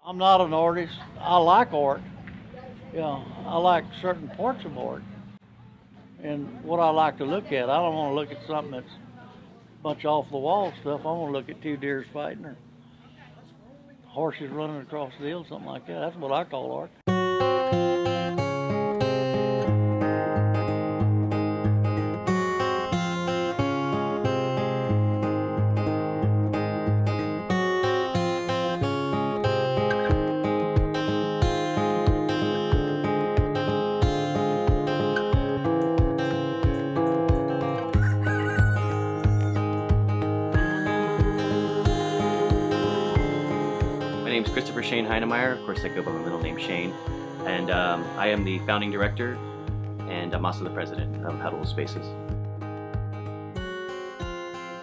I'm not an artist. I like art. I like certain parts of art and what I like to look at. I don't want to look at something that's a bunch of off the wall stuff. I want to look at two deers fighting or horses running across the hill, something like that. That's what I call art. My name is Christopher Shane Heinemeyer. Of course, I go by my middle name Shane, and I am the founding director, and I'm also the president of Habitable Spaces.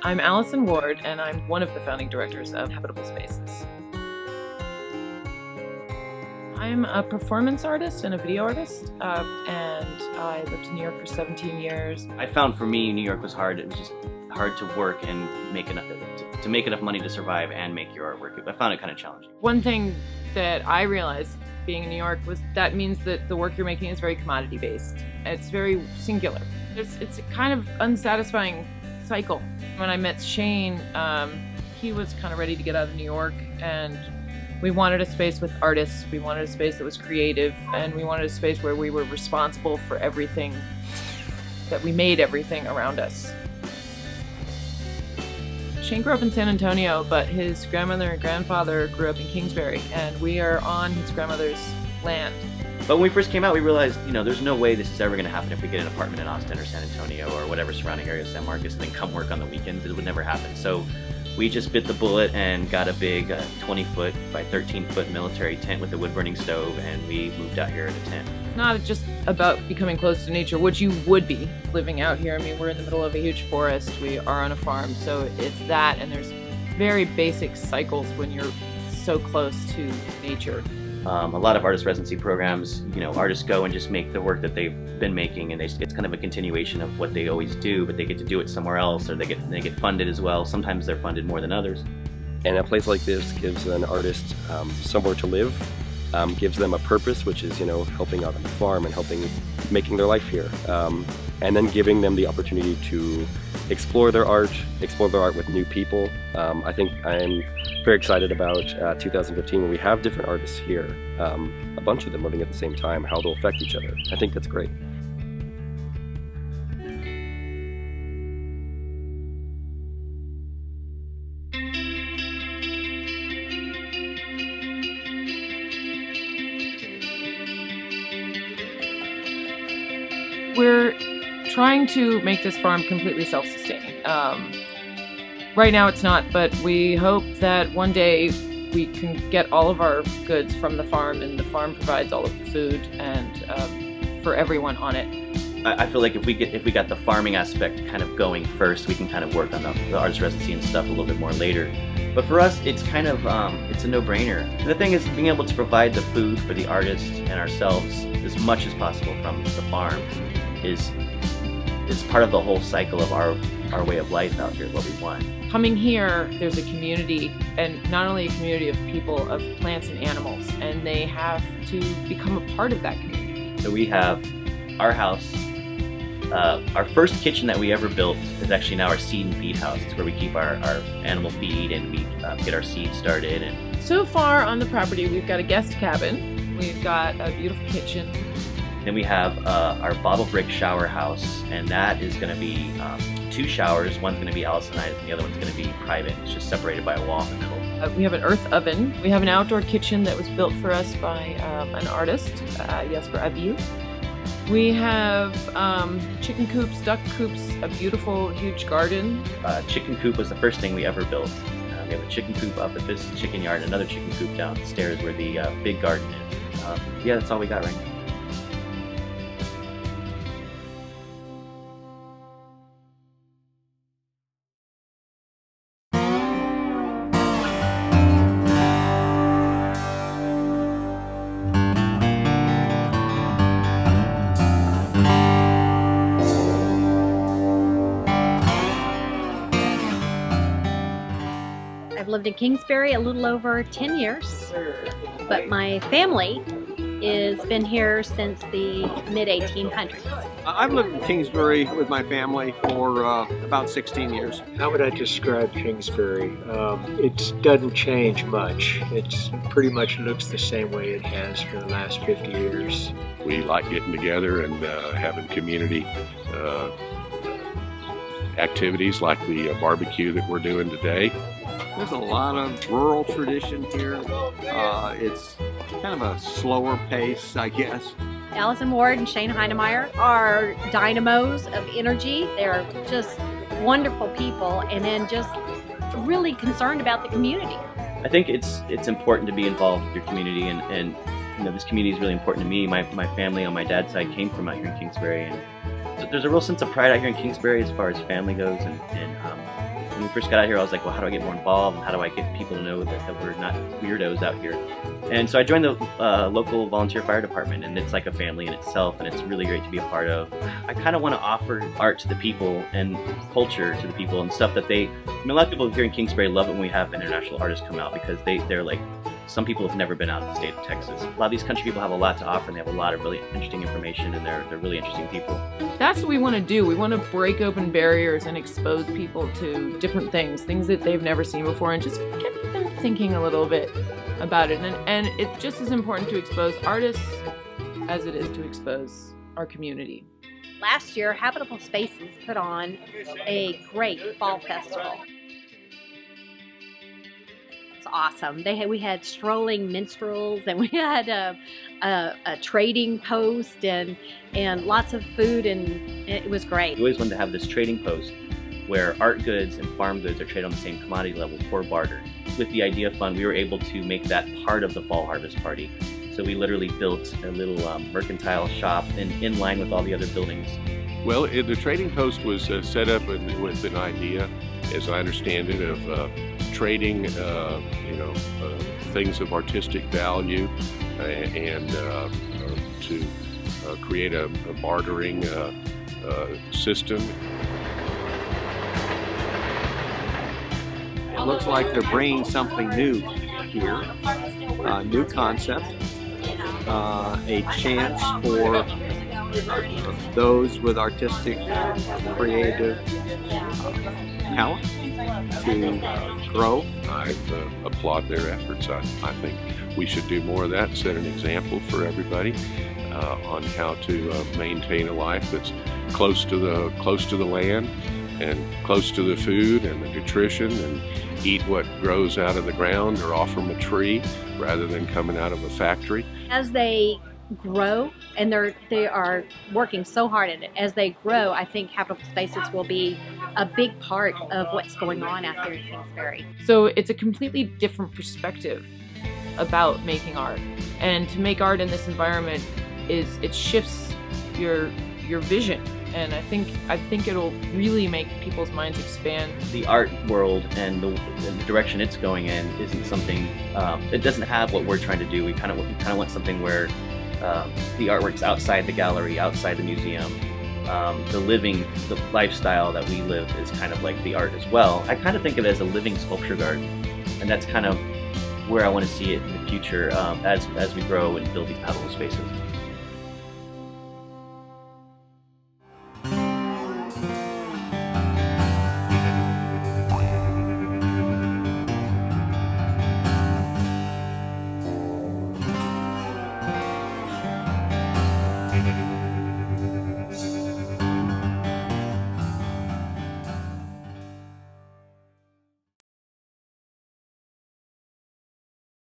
I'm Allison Ward, and I'm one of the founding directors of Habitable Spaces. I'm a performance artist and a video artist, and I lived in New York for 17 years. I found for me, New York was hard. It was just hard to work and make enough to make enough money to survive and make your artwork. I found it kind of challenging. One thing that I realized being in New York was that means that the work you're making is very commodity based. It's very singular. It's a kind of unsatisfying cycle. When I met Shane, he was kind of ready to get out of New York, and we wanted a space with artists, we wanted a space that was creative, and we wanted a space where we were responsible for everything, that we made everything around us. Shane grew up in San Antonio, but his grandmother and grandfather grew up in Kingsbury, and we are on his grandmother's land. But when we first came out, we realized, there's no way this is ever going to happen if we get an apartment in Austin or San Antonio or whatever surrounding area of San Marcos and then come work on the weekends. It would never happen. So we just bit the bullet and got a big 20-foot by 13-foot military tent with a wood-burning stove, and we moved out here in a tent. It's not just about becoming close to nature, which you would be living out here. I mean, we're in the middle of a huge forest, we are on a farm, so it's that, and there's very basic cycles when you're so close to nature. A lot of artist residency programs, artists go and just make the work that they've been making, and it's kind of a continuation of what they always do, but they get to do it somewhere else, or they get funded as well. Sometimes they're funded more than others. And a place like this gives an artist somewhere to live, gives them a purpose, which is helping out on the farm and making their life here, and then giving them the opportunity to explore their art with new people. I think I'm very excited about 2015 when we have different artists here, a bunch of them living at the same time, how they'll affect each other. I think that's great. We're trying to make this farm completely self-sustaining. Right now it's not, but we hope that one day we can get all of our goods from the farm, and the farm provides all of the food and for everyone on it. I feel like if we got the farming aspect kind of going first, we can kind of work on the artist residency and stuff a little bit more later. But for us, it's kind of it's a no-brainer. The thing is, being able to provide the food for the artists and ourselves as much as possible from the farm is part of the whole cycle of our way of life out here, what we want. Coming here, there's a community, and not only a community of people, of plants and animals, and they have to become a part of that community. So we have our house. Our first kitchen that we ever built is actually now our seed and feed house. It's where we keep our animal feed, and we get our seed started. And so far on the property, we've got a guest cabin, we've got a beautiful kitchen. Then we have our bottle brick shower house, and that is going to be 2 showers. One's going to be Allisonized, and the other one's going to be private. It's just separated by a wall in the middle. We have an earth oven. We have an outdoor kitchen that was built for us by an artist, Jesper Abil. We have chicken coops, duck coops, a beautiful, huge garden. Chicken coop was the first thing we ever built. We have a chicken coop up at this chicken yard, and another chicken coop downstairs where the big garden is. Yeah, that's all we got right now. I've lived in Kingsbury a little over 10 years, but my family has been here since the mid-1800s. I've lived in Kingsbury with my family for about 16 years. How would I describe Kingsbury? It doesn't change much. It pretty much looks the same way it has for the last 50 years. We like getting together and having community activities like the barbecue that we're doing today. There's a lot of rural tradition here. It's kind of a slower pace, I guess. Allison Ward and Shane Heinemeyer are dynamos of energy. They're just wonderful people, and then just really concerned about the community. I think it's important to be involved with your community, and you know, this community is really important to me. My family on my dad's side came from out here in Kingsbury, and so there's a real sense of pride out here in Kingsbury as far as family goes. And when we first got out here, I was like, well, how do I get more involved, and how do I get people to know that we're not weirdos out here? And so I joined the local volunteer fire department, and it's like a family in itself, and it's really great to be a part of. I kind of want to offer art to the people and culture to the people and stuff that a lot of people here in Kingsbury love it when we have international artists come out, because they're like, some people have never been out of the state of Texas. A lot of these country people have a lot to offer, and they have a lot of really interesting information, and they're really interesting people. That's what we want to do. We want to break open barriers and expose people to different things that they've never seen before, and just get them thinking a little bit about it. And it's just as important to expose artists as it is to expose our community. Last year, Habitable Spaces put on a great fall festival. It's awesome. We had strolling minstrels, and we had a trading post, and lots of food, and it was great. We always wanted to have this trading post where art goods and farm goods are traded on the same commodity level for barter. With the Idea Fund, we were able to make that part of the fall harvest party. So we literally built a little mercantile shop in line with all the other buildings. Well, the trading post was set up with an idea, as I understand it, of trading, things of artistic value, and to create a bartering system. It looks like they're bringing something new here, a new concept, a chance for those with artistic, creative talent to grow. I applaud their efforts. I think we should do more of that and set an example for everybody on how to maintain a life that's close to the land and close to the food and the nutrition, and eat what grows out of the ground or off from a tree rather than coming out of a factory. As they grow, and they are working so hard at it, as they grow, I think Habitable Spaces will be a big part of what's going on out here in Kingsbury. So it's a completely different perspective about making art, and to make art in this environment it shifts your vision. And I think it'll really make people's minds expand. The art world and the direction it's going in isn't something, it doesn't have what we're trying to do. We kind of want something where the artwork's outside the gallery, outside the museum. The lifestyle that we live is kind of like the art as well. I kind of think of it as a living sculpture garden, and that's kind of where I want to see it in the future as we grow and build these habitable spaces. Thank you.